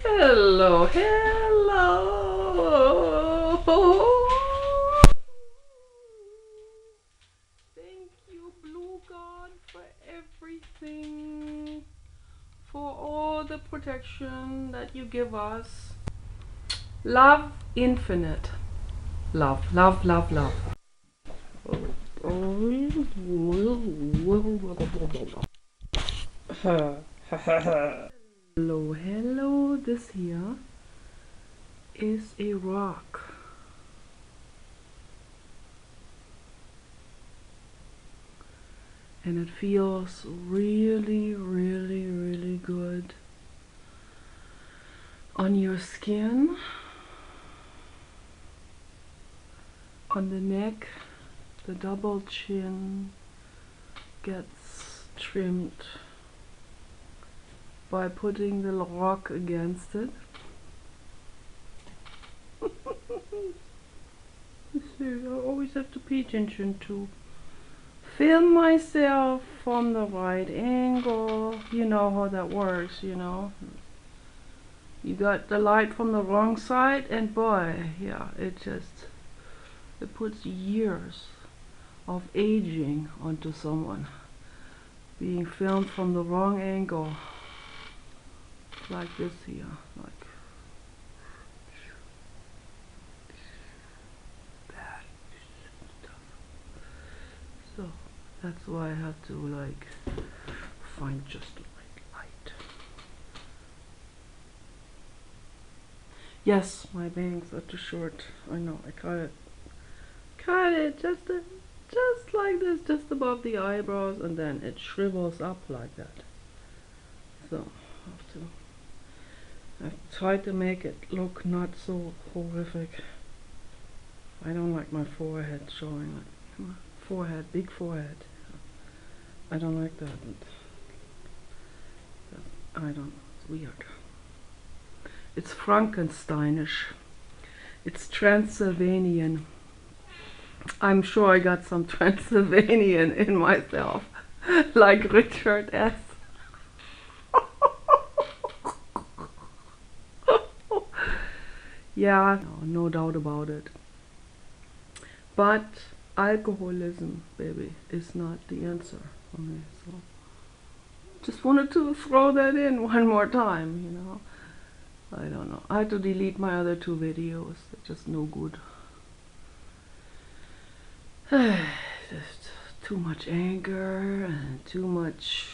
Hello, hello. Thank you, Blue God, for everything, for all the protection that you give us. Love infinite. Love, love, love, love. Hello, hello. This here is a rock. And it feels really, really, really good on your skin, on the neck. The double chin gets trimmed by putting the rock against it. I always have to pay attention to film myself from the right angle. You know how that works, you know. You got the light from the wrong side, and boy, yeah, it puts years of aging onto someone. Being filmed from the wrong angle, like this here, like that stuff. So that's why I have to like find just the right light. Yes, my bangs are too short. I know. I cut it just like this, just above the eyebrows, and then it shrivels up like that. So I've tried to make it look not so horrific. I don't like my forehead showing, like my forehead, big forehead. I don't like that. I don't know, it's weird. It's Frankensteinish. It's Transylvanian. I'm sure I got some Transylvanian in myself, like Richard S. Yeah, no doubt about it. But alcoholism, baby, is not the answer for me. So just wanted to throw that in one more time, you know. I don't know. I had to delete my other two videos. They're just no good. Just too much anger and too much,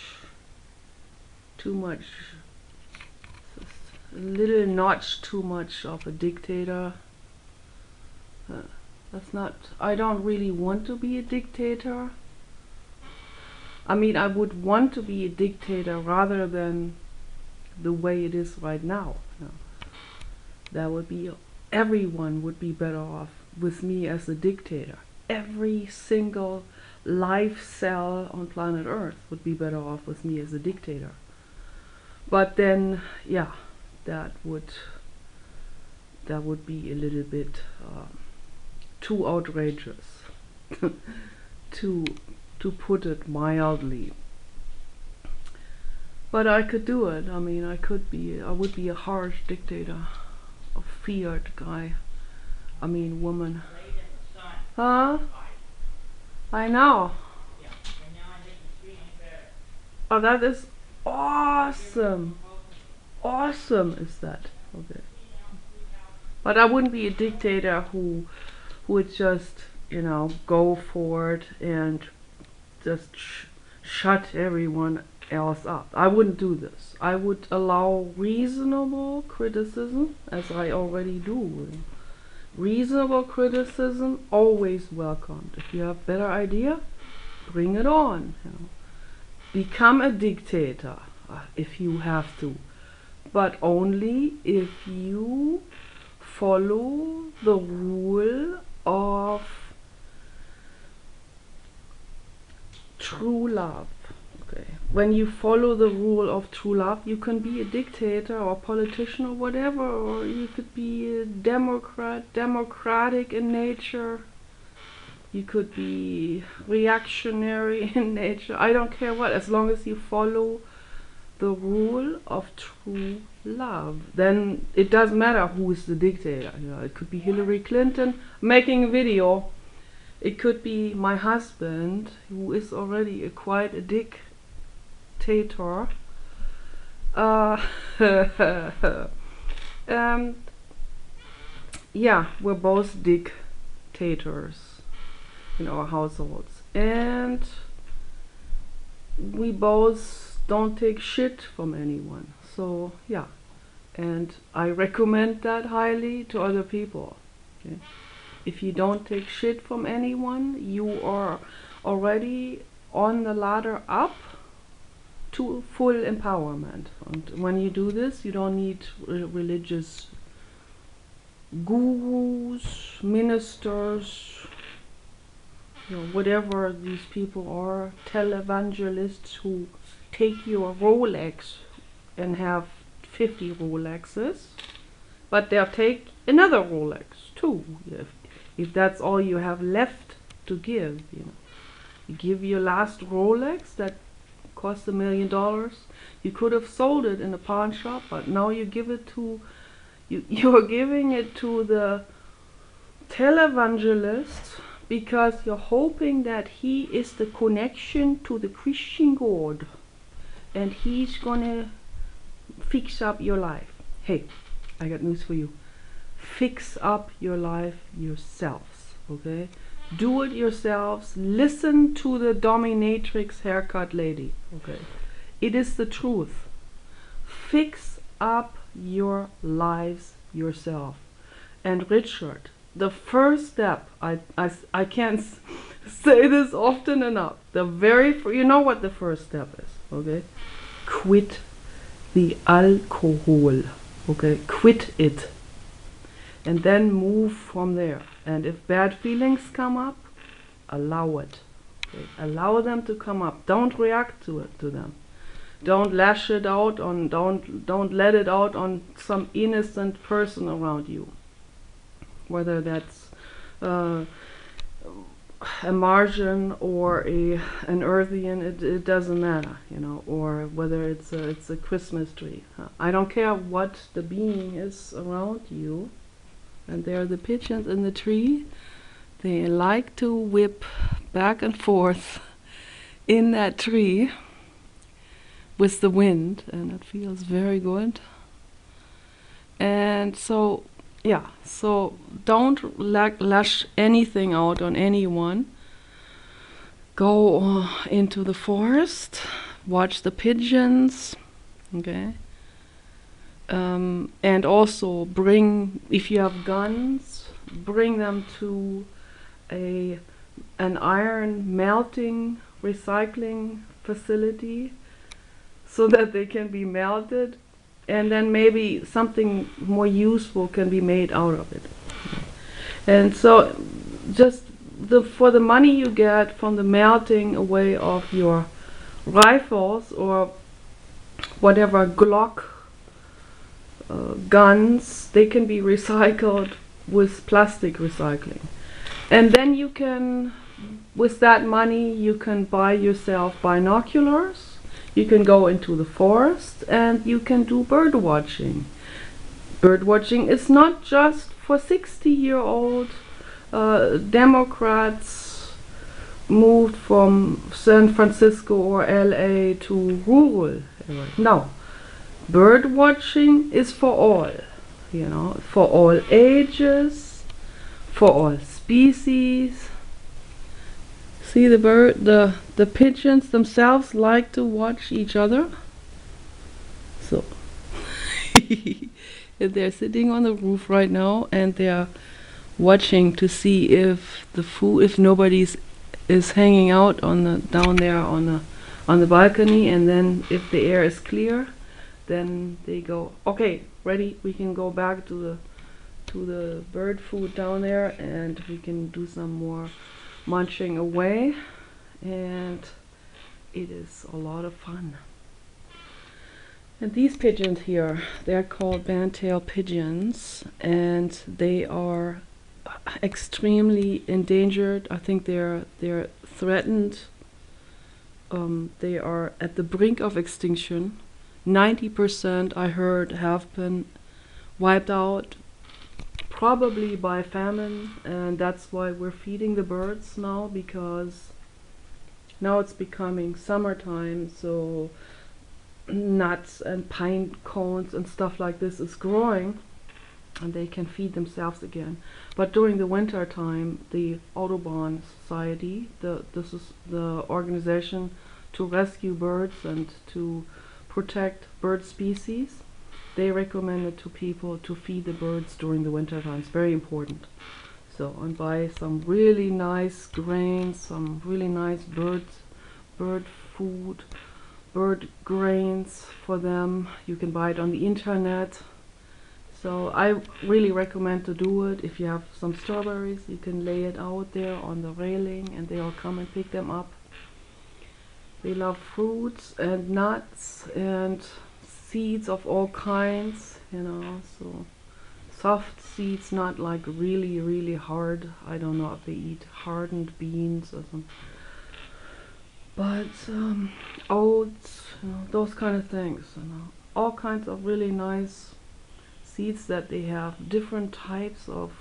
just a little notch too much of a dictator. That's not, I don't really want to be a dictator. I mean, I would want to be a dictator rather than the way it is right now. You know, that would be, everyone would be better off with me as a dictator. Every single life cell on planet Earth would be better off with me as a dictator. But then, yeah, that would be a little bit too outrageous, to put it mildly. But I could do it. I mean, I would be a harsh dictator, a feared guy. I mean, woman. Huh? I know. Oh, that is awesome. Awesome is that. Okay. But I wouldn't be a dictator who would just, you know, go for it and just shut everyone else up. I wouldn't do this. I would allow reasonable criticism, as I already do. Reasonable criticism, always welcomed. If you have a better idea, bring it on. You know. Become a dictator if you have to, but only if you follow the rule of true love. Okay. When you follow the rule of true love, you can be a dictator or politician or whatever, or you could be a democratic in nature. You could be reactionary in nature. I don't care what, as long as you follow the rule of true love. Then it doesn't matter who is the dictator. You know, it could be Hillary Clinton making a video. It could be my husband, who is already quite a dictator. Yeah, we're both dictators in our households, and we both don't take shit from anyone. So yeah, and I recommend that highly to other people. Okay? If you don't take shit from anyone, you are already on the ladder up to full empowerment. And when you do this, you don't need religious gurus, ministers, you know, whatever these people are, televangelists who take your Rolex and have 50 Rolexes, but they'll take another Rolex too, if that's all you have left to give. You know, you give your last Rolex that cost $1 million. You could have sold it in a pawn shop, but now you give it to you're giving it to the televangelist because you're hoping that he is the connection to the Christian God and he's gonna fix up your life. Hey, I got news for you. Fix up your life yourselves, okay? Do it yourselves. Listen to the dominatrix haircut lady, okay? It is the truth. Fix up your lives yourself. And Richard, the first step, I can't say this often enough, you know what the first step is, okay? Quit the alcohol, okay? Quit it. And then move from there. And if bad feelings come up, allow it. Okay? Allow them to come up. Don't react to them. Don't lash it out on, don't let it out on some innocent person around you. Whether that's a Martian or an Earthian, it doesn't matter, you know, or whether it's a Christmas tree. I don't care what the being is around you. And there are the pigeons in the tree. They like to whip back and forth in that tree with the wind, and it feels very good. And so, yeah, so don't lash anything out on anyone. Go into the forest, watch the pigeons, okay? And also bring, if you have guns, bring them to an iron melting recycling facility so that they can be melted, and then maybe something more useful can be made out of it. And so just for the money you get from the melting away of your rifles or whatever Glock guns, they can be recycled with plastic recycling. And then you can, with that money, you can buy yourself binoculars. You can go into the forest and you can do bird watching. Bird watching is not just for 60-year-old Democrats moved from San Francisco or LA to rural areas. No, bird watching is for all, you know, for all ages, for all species. See the bird, the pigeons themselves like to watch each other. So they're sitting on the roof right now and they're watching to see if nobody is hanging out down there on the balcony, and then if the air is clear, then they go, okay, ready, we can go back to the bird food down there and we can do some more munching away, and it is a lot of fun. And these pigeons here, they're called band-tailed pigeons, and they are extremely endangered. I think they're threatened. They are at the brink of extinction. 90% I heard have been wiped out, probably by famine, and that's why we're feeding the birds now, because now it's becoming summertime, so nuts and pine cones and stuff like this is growing, and they can feed themselves again. But during the winter time, the Audubon Society, this is the organization to rescue birds and to protect bird species, they recommended to people to feed the birds during the winter time. It's very important. So, and buy some really nice grains, some really nice bird food, bird grains for them. You can buy it on the internet. So I really recommend to do it. If you have some strawberries, you can lay it out there on the railing and they'll come and pick them up. They love fruits and nuts and seeds of all kinds, you know, so soft seeds, not like really hard. I don't know if they eat hardened beans or something. But oats, you know, those kind of things, you know. All kinds of really nice seeds that they have, different types of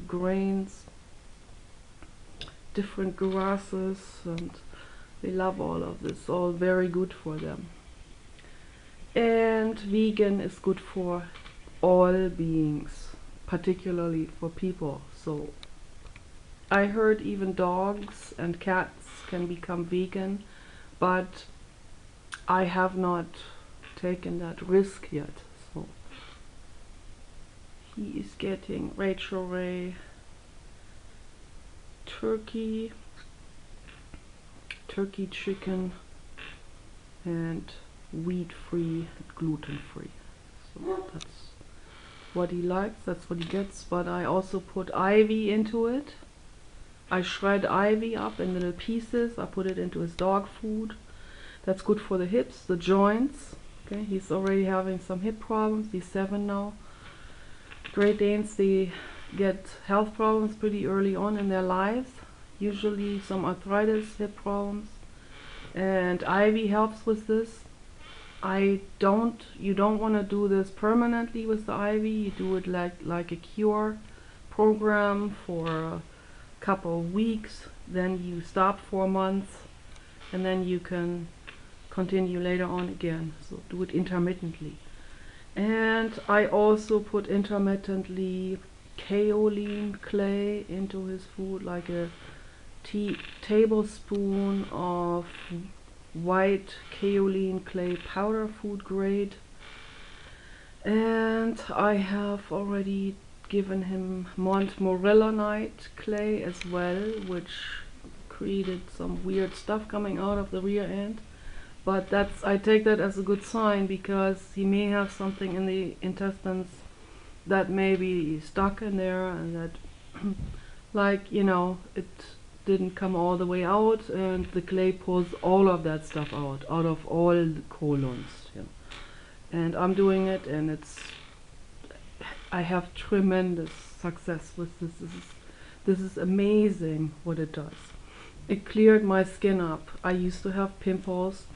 grains, different grasses, and they love all of this, all very good for them. And vegan is good for all beings, particularly for people. So I heard even dogs and cats can become vegan, but I have not taken that risk yet. So he is getting Rachel Ray turkey, chicken, and wheat-free, gluten-free. So that's what he likes, that's what he gets. But I also put ivy into it. I shred ivy up in little pieces. I put it into his dog food. That's good for the hips, the joints. Okay, he's already having some hip problems. He's 7 now. Great Danes, they get health problems pretty early on in their lives. Usually some arthritis, hip problems. And ivy helps with this. You don't want to do this permanently with the ivy. You do it like a cure program for a couple of weeks, then you stop for a month, and then you can continue later on again. So do it intermittently. And I also put intermittently kaolin clay into his food, like a tablespoon of white kaolin clay powder, food grade. And I have already given him montmorillonite clay as well, which created some weird stuff coming out of the rear end. But I take that as a good sign, because he may have something in the intestines that may be stuck in there, and that like, you know, it didn't come all the way out, and the clay pulls all of that stuff out of all the colons, you know. And I'm doing it, and I have tremendous success with this. This is amazing what it does. It cleared my skin up. I used to have pimples.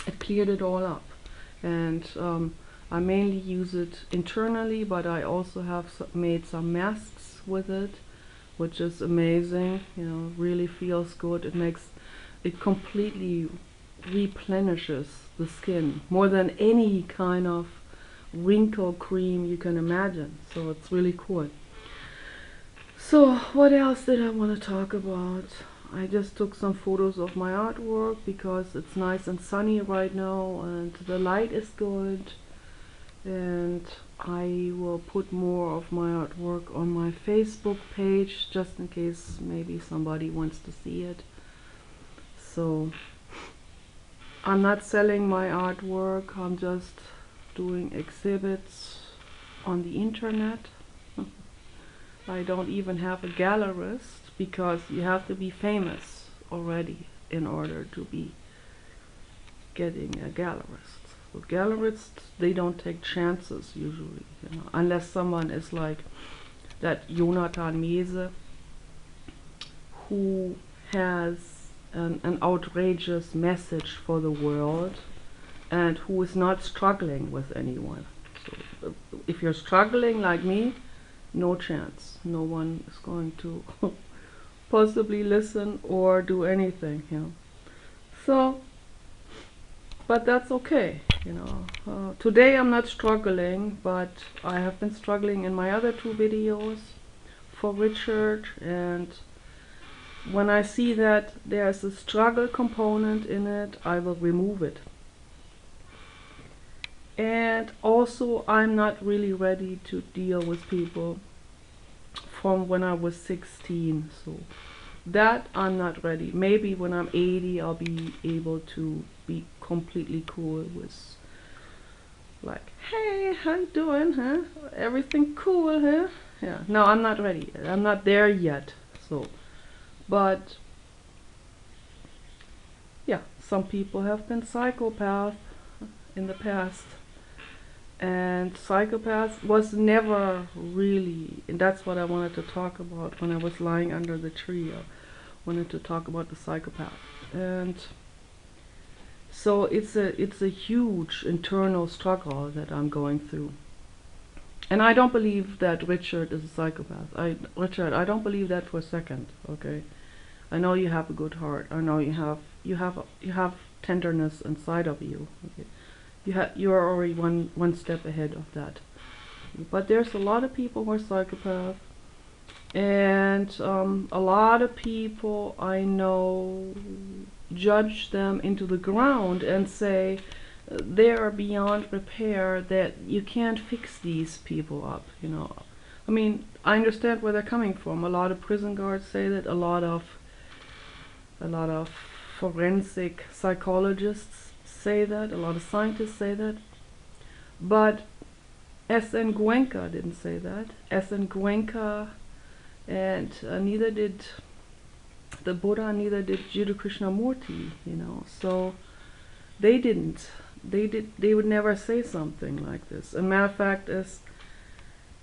It cleared it all up. And I mainly use it internally, but I also have made some masks with it, which is amazing. You know, really feels good. It completely replenishes the skin more than any kind of wrinkle cream you can imagine. So it's really cool. So what else did I want to talk about? I just took some photos of my artwork because it's nice and sunny right now and the light is good, and I will put more of my artwork on my Facebook page just in case maybe somebody wants to see it. So I'm not selling my artwork, I'm just doing exhibits on the internet. I don't even have a gallerist, because you have to be famous already in order to be getting a gallerist. So gallerists, they don't take chances usually, you know, unless someone is like that Jonathan Mese, who has an outrageous message for the world, and who is not struggling with anyone. So if you're struggling like me, no chance. No one is going to possibly listen or do anything, you know. So, but that's okay, you know. Today I'm not struggling, but I have been struggling in my other two videos for Richard, and when I see that there's a struggle component in it, I will remove it. And also, I'm not really ready to deal with people from when I was 16, so that I'm not ready. Maybe when I'm 80 I'll be able to be completely cool with, like, hey, how you doing, huh? Everything cool, huh? Yeah, no, I'm not ready. I'm not there yet. So, but yeah, some people have been psychopaths in the past, and psychopaths was never really, and that's what I wanted to talk about when I was lying under the tree. I wanted to talk about the psychopath. And so it's a huge internal struggle that I'm going through. And I don't believe that Richard is a psychopath. Richard, I don't believe that for a second, okay? I know you have a good heart. I know you have tenderness inside of you. Okay? You are already one step ahead of that. But there's a lot of people who are psychopaths, and a lot of people I know judge them into the ground and say they are beyond repair, that you can't fix these people up, you know. I mean, I understand where they're coming from. A lot of prison guards say that, a lot of forensic psychologists say that, a lot of scientists say that. But S.N. Goenka didn't say that. S.N. Goenka, and neither did the Buddha, neither did Jiddu Krishnamurti, you know. So they didn't. They would never say something like this. A matter of fact is,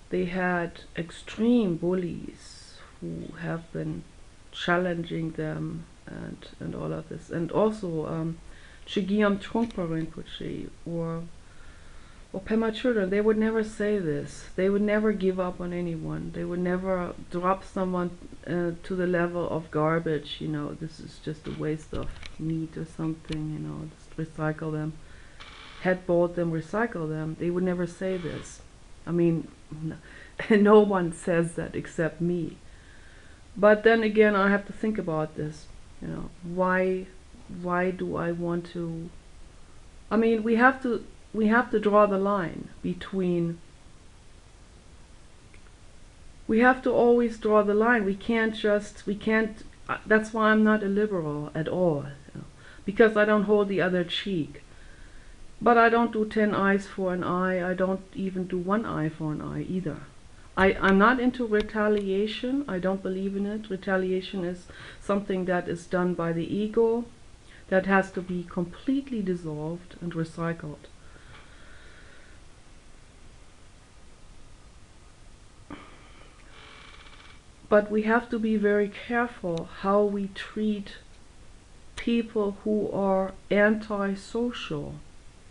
they had extreme bullies who have been challenging them and all of this. And also Chögyam Trungpa Rinpoche or Pema Chödrön, they would never say this. They would never give up on anyone. They would never drop someone to the level of garbage, you know, this is just a waste of meat or something, you know, just recycle them. Headboard them, recycle them. They would never say this. I mean, no one says that except me. But then again, I have to think about this, you know, why do I want to, I mean, we have to draw the line between, we have to always draw the line. We can't, that's why I'm not a liberal at all, you know, because I don't hold the other cheek. But I don't do 10 eyes for an eye. I don't even do 1 eye for an eye either. I'm not into retaliation. I don't believe in it. Retaliation is something that is done by the ego, that has to be completely dissolved and recycled. But we have to be very careful how we treat people who are antisocial,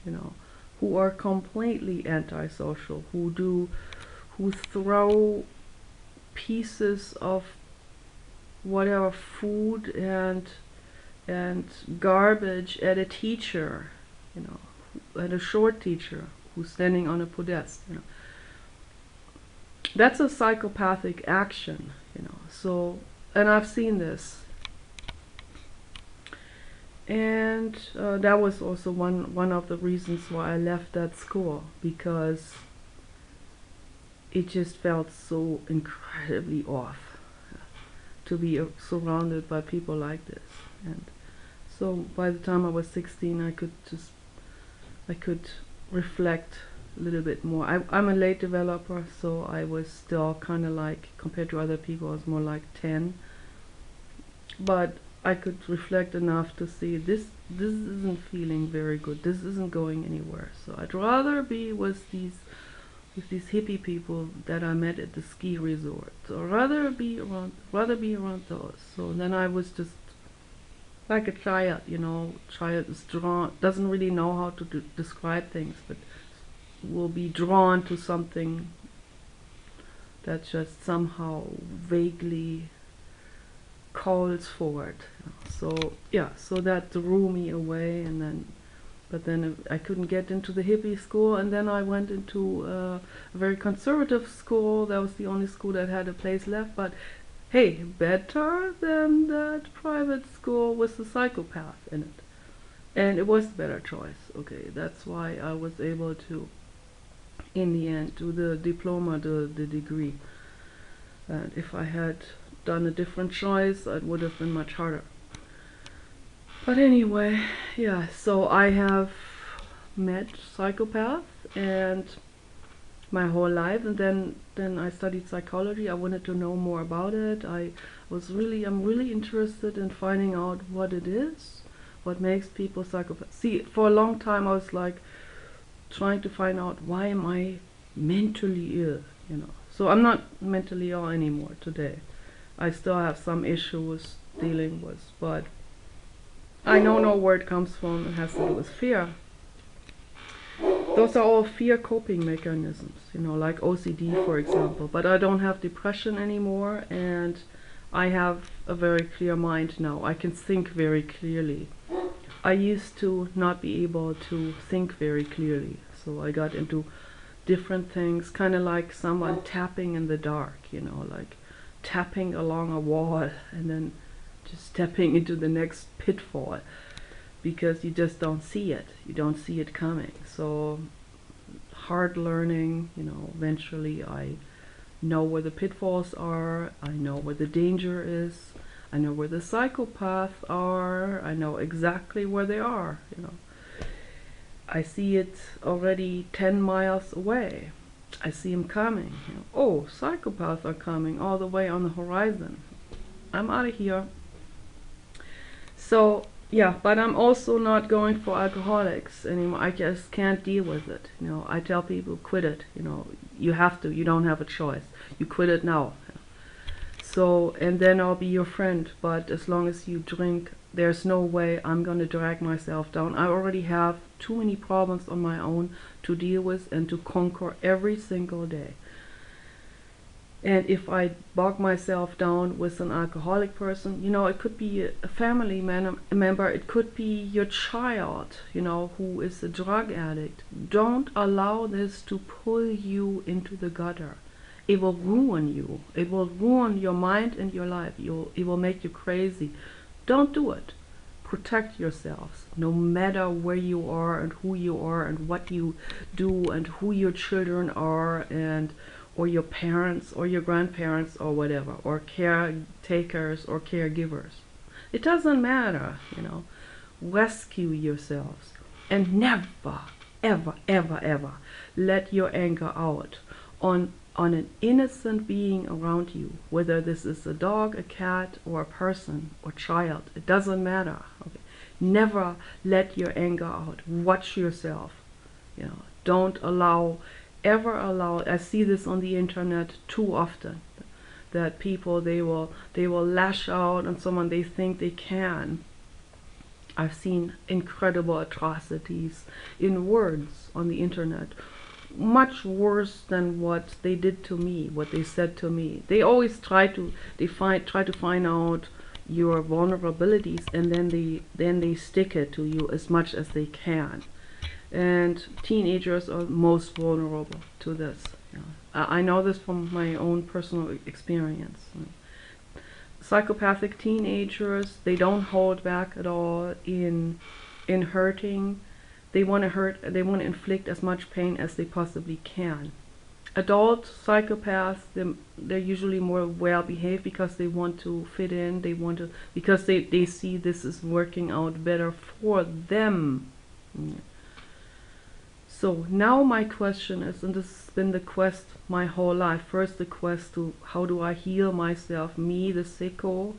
you know, who are completely antisocial, who throw pieces of whatever food and garbage at a teacher, you know, at a short teacher who's standing on a podest, you know. That's a psychopathic action, you know. So, and I've seen this. And that was also one of the reasons why I left that school, because it just felt so incredibly off to be surrounded by people like this. And so by the time I was 16, I could reflect a little bit more. I'm a late developer, so I was still kind of like, compared to other people, I was more like 10. But I could reflect enough to see this isn't feeling very good. This isn't going anywhere. So I'd rather be with these hippie people that I met at the ski resort. So rather be around those. So then I was just like a child, child is drawn, doesn't really know how to describe things, but will be drawn to something that just somehow vaguely calls for it. So yeah, so that drew me away, and then I couldn't get into the hippie school, and then I went into a very conservative school. That was the only school that had a place left, but hey, better than that private school with the psychopath in it. And it was a better choice. Okay, that's why I was able to, in the end, do the diploma, the degree. And if I had done a different choice, it would have been much harder. But anyway, yeah, so I have met psychopaths and my whole life, and then I studied psychology. I wanted to know more about it. I'm really interested in finding out what it is, what makes people psychopaths. See, for a long time I was like trying to find out, why am I mentally ill. So I'm not mentally ill anymore today. I still have some issues dealing with, but I don't know where it comes from. It has to do with fear. Those are all fear coping mechanisms, like OCD, for example. But I don't have depression anymore, and I have a very clear mind now. I can think very clearly. I used to not be able to think very clearly, so I got into different things, kind of like someone tapping in the dark, like tapping along a wall and then just stepping into the next pitfall, because you just don't see it. You don't see it coming. So hard learning, eventually I know where the pitfalls are, I know where the danger is, I know where the psychopaths are, I know exactly where they are, I see it already 10 miles away. I see them coming. Oh, psychopaths are coming all the way on the horizon. I'm out of here. So yeah, but I'm also not going for alcoholics anymore. I just can't deal with it. I tell people, quit it. You have to. You don't have a choice. You quit it now. So, and then I'll be your friend. But as long as you drink, there's no way I'm going to drag myself down. I already have too many problems on my own to deal with and to conquer every single day. And if I bog myself down with an alcoholic person, it could be a family member, it could be your child, who is a drug addict. Don't allow this to pull you into the gutter. It will ruin you. It will ruin your mind and your life. It will make you crazy. Don't do it. Protect yourselves, no matter where you are and who you are and what you do and who your children are, or your parents or your grandparents or whatever, or caretakers or caregivers. It doesn't matter, Rescue yourselves, and never, ever, ever, ever let your anger out on an innocent being around you, whether this is a dog, a cat, or a person or child. It doesn't matter. Okay? Never let your anger out. Watch yourself. Don't ever allow. I see this on the internet too often, that people they will lash out on someone they think they can. I've seen incredible atrocities in words on the internet, much worse than what they did to me, what they said to me. They always try to find out your vulnerabilities, and then they stick it to you as much as they can. And teenagers are most vulnerable to this. I know this from my own personal experience. Psychopathic teenagers, they don't hold back at all in hurting. They want to hurt. They want to inflict as much pain as they possibly can. Adult psychopaths, they're usually more well behaved because they want to fit in. Because they see this is working out better for them. So now my question is, and this has been the quest my whole life. First the quest to how do I heal myself, me, the sicko,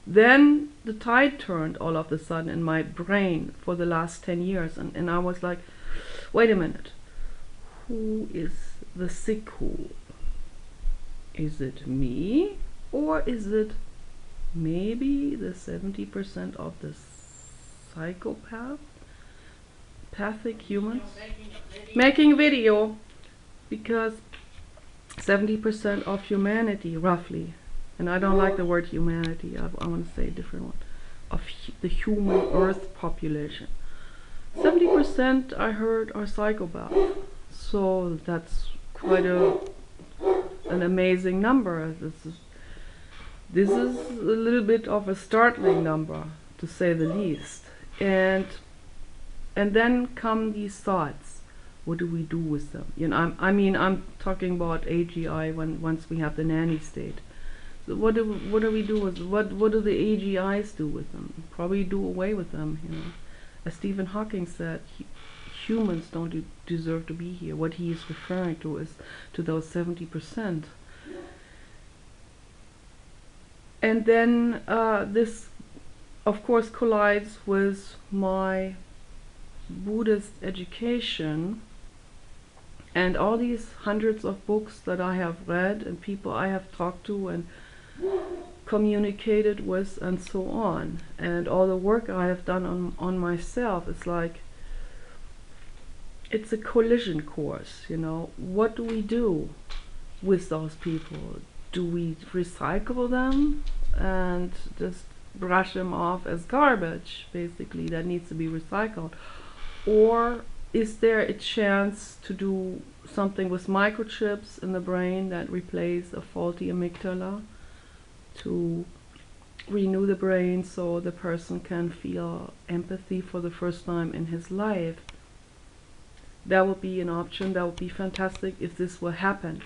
Then the tide turned all of a sudden in my brain for the last 10 years. And I was like, wait a minute. Who is the sicko? Is it me, or is it maybe the 70% of the psychopathic humans making video, because 70% of humanity, roughly, and I don't like the word humanity, I want to say a different one, of the human Earth population. 70% I heard are psychopaths. So that's quite an amazing number. This is a little bit of a startling number, to say the least. And then come these thoughts. What do we do with them? You know, I'm talking about AGI once we have the nanny state. So what do we do with what do the AGIs do with them? Probably do away with them. You know, as Stephen Hawking said, humans don't deserve to be here. What he is referring to is to those 70%. And then this, of course, collides with my Buddhist education and all these hundreds of books that I have read and people I have talked to and communicated with and so on, and all the work I have done on myself. It's like, it's a collision course, you know. What do we do with those people? Do we recycle them and just brush them off as garbage, basically, that needs to be recycled? Or is there a chance to do something with microchips in the brain that replace a faulty amygdala, to renew the brain so the person can feel empathy for the first time in his life? That would be an option. That would be fantastic if this will happen.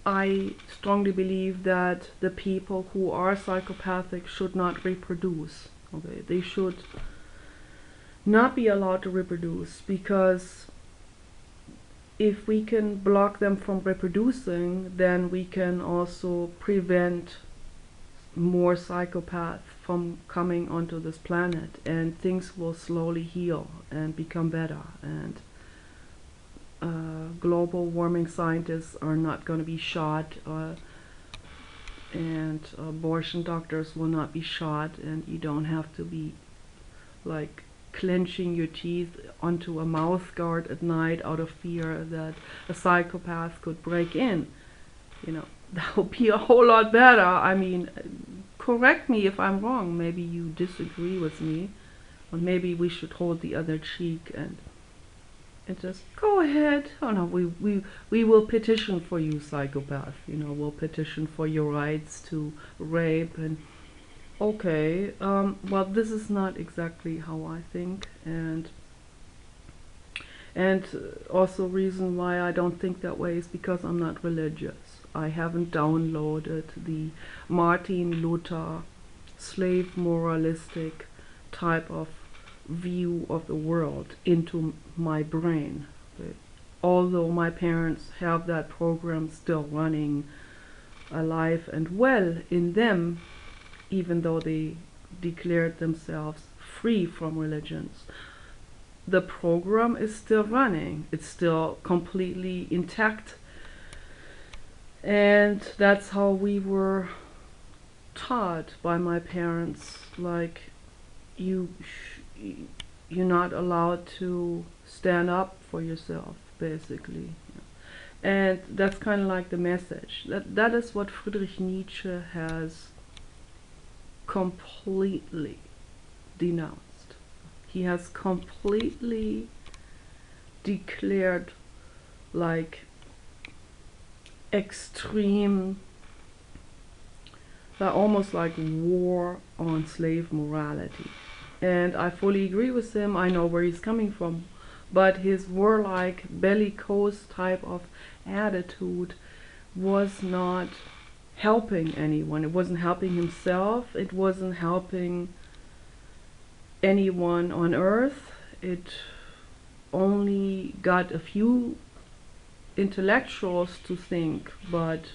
I strongly believe that the people who are psychopathic should not reproduce. Okay, they should not be allowed to reproduce, because if we can block them from reproducing, then we can also prevent more psychopaths from coming onto this planet, and things will slowly heal and become better, and global warming scientists are not going to be shot, and abortion doctors will not be shot, and you don't have to be like clenching your teeth onto a mouth guard at night out of fear that a psychopath could break in. You know, that would be a whole lot better. I mean, correct me if I'm wrong. Maybe you disagree with me, or maybe we should hold the other cheek and just go ahead. Oh no, we will petition for you, psychopath. You know, we'll petition for your rights to rape. And okay, well, this is not exactly how I think, and also reason why I don't think that way is because I'm not religious. I haven't downloaded the Martin Luther slave moralistic type of view of the world into my brain. But although my parents have that program still running alive and well in them, even though they declared themselves free from religions, the program is still running. It's still completely intact. And that's how we were taught by my parents, like, you're not allowed to stand up for yourself, basically. And that's kind of like the message. That is what Friedrich Nietzsche has completely denounced. He has completely declared like extreme, almost like war on slave morality. And I fully agree with him. I know where he's coming from, but his warlike, bellicose type of attitude was not helping anyone. It wasn't helping himself. It wasn't helping anyone on Earth. It only got a few intellectuals to think, but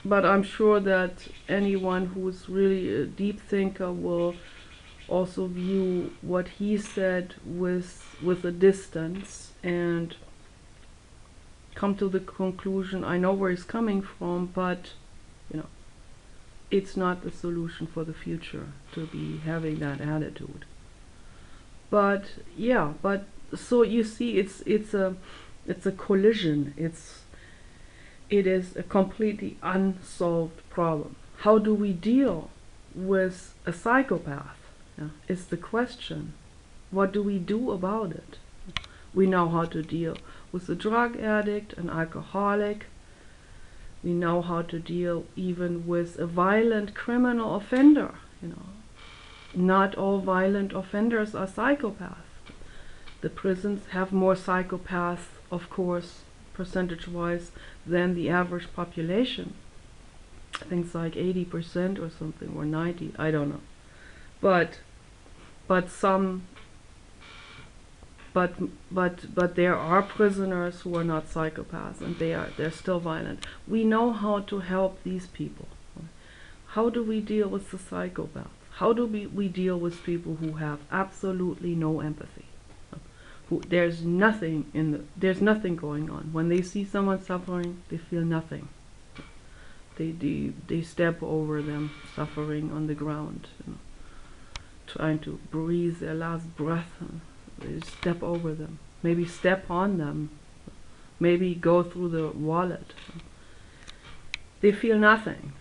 I'm sure that anyone who's really a deep thinker will also view what he said with a distance, and come to the conclusion, I know where he's coming from, but you know, it's not the solution for the future to be having that attitude. But yeah, but so you see, it's a collision. It is a completely unsolved problem. How do we deal with a psychopath? Yeah, is the question. What do we do about it? We know how to deal with a drug addict, an alcoholic. We know how to deal even with a violent criminal offender. You know, not all violent offenders are psychopaths. The prisons have more psychopaths, of course, percentage-wise, than the average population. Things like 80% or something, or 90, I don't know. But some, but there are prisoners who are not psychopaths, and they're still violent. We know how to help these people. How do we deal with the psychopaths? How do we deal with people who have absolutely no empathy? There's nothing going on. When they see someone suffering, they feel nothing. They step over them suffering on the ground, you know, trying to breathe their last breath. They step over them, maybe step on them, maybe go through the wallet. They feel nothing.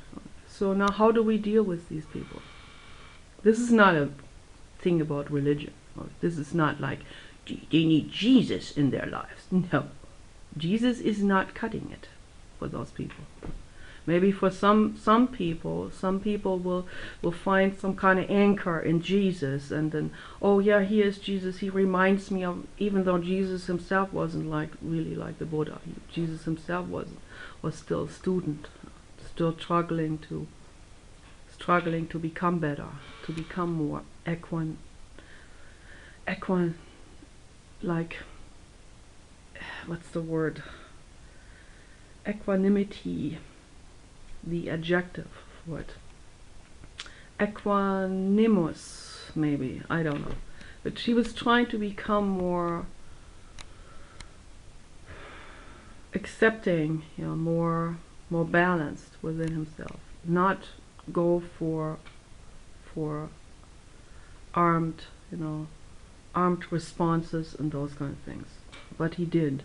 So now how do we deal with these people? This is not a thing about religion. This is not like they need Jesus in their lives. No, Jesus is not cutting it for those people. Maybe for some people will find some kind of anchor in Jesus, and then, oh yeah, he is Jesus. He reminds me of, even though Jesus himself wasn't really like the Buddha. Jesus himself was still a student, still struggling to become better, to become more like, what's the word? Equanimity, the adjective for it. Equanimous, maybe, I don't know. But she was trying to become more accepting, you know, more balanced within himself. Not go for armed, you know, armed responses and those kind of things. But he did.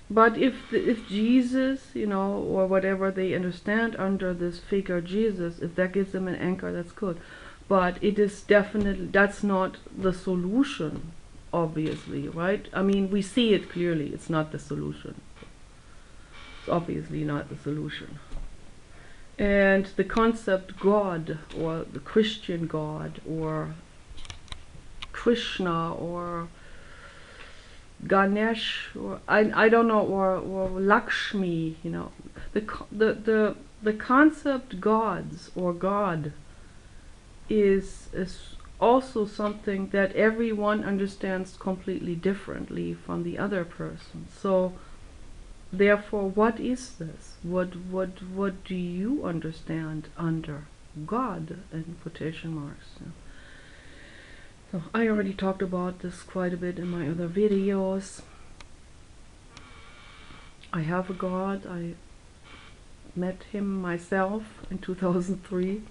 But if Jesus, you know, or whatever they understand under this figure Jesus, if that gives them an anchor, that's good. But it is definitely, that's not the solution, obviously, right? I mean, we see it clearly, it's not the solution. It's obviously not the solution. And the concept God, or the Christian God, or Krishna, or Ganesh, or I don't know, or Lakshmi, you know, the concept gods or God is also something that everyone understands completely differently from the other person. So therefore, what is this? What do you understand under God, in quotation marks? So I already talked about this quite a bit in my other videos. I have a God. I met him myself in 2003,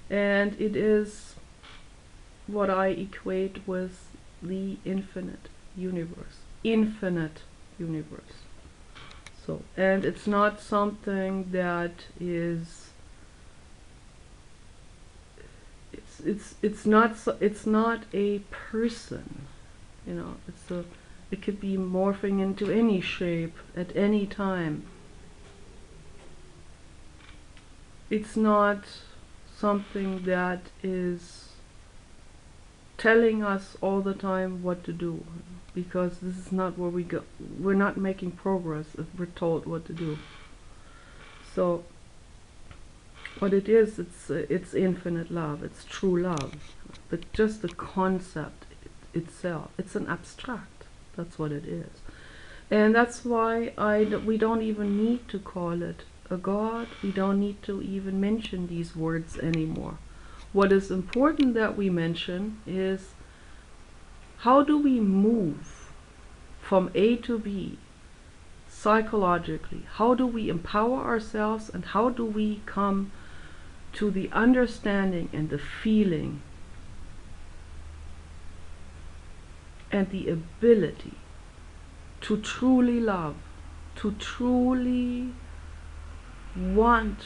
and it is what I equate with the infinite universe. Infinite universe. So, and it's not something that is, it's not a person, you know. It could be morphing into any shape at any time. It's not something that is telling us all the time what to do, because this is not where we go. We're not making progress if we're told what to do. So what it is, it's infinite love, it's true love. But just the concept itself, it's an abstract. That's what it is. And that's why we don't even need to call it a God. We don't need to even mention these words anymore. What is important that we mention is, how do we move from A to B psychologically. How do we empower ourselves, and how do we come to the understanding and the feeling and the ability to truly love, to truly want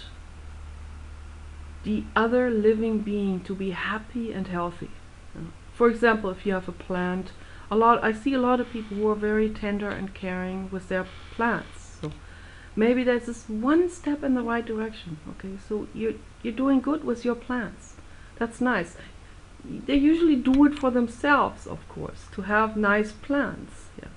the other living being to be happy and healthy. For example, if you have a plant, I see a lot of people who are very tender and caring with their plants. So maybe there's this one step in the right direction. Okay, so you're doing good with your plants. That's nice. They usually do it for themselves, of course, to have nice plants. Yeah.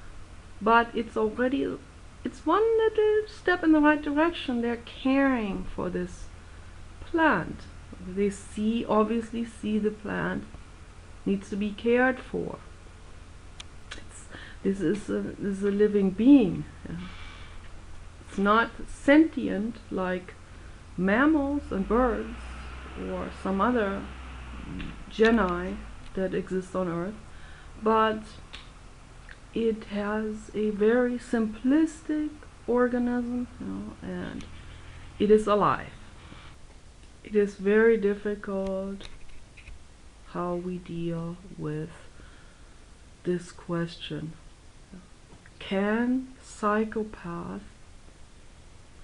But it's one little step in the right direction. They're caring for this plant. They obviously see the plant needs to be cared for. This is a living being. Yeah. It's not sentient like mammals and birds or some other genii that exist on Earth, but it has a very simplistic organism, and it is alive. It is very difficult how we deal with this question. Can psychopaths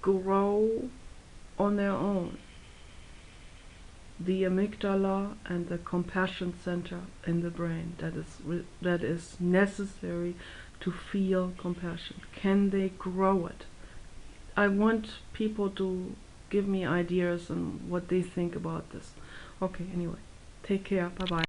grow on their own? The amygdala and the compassion center in the brain that is necessary to feel compassion. Can they grow it? I want people to give me ideas on what they think about this. Okay, anyway, take care. Bye bye.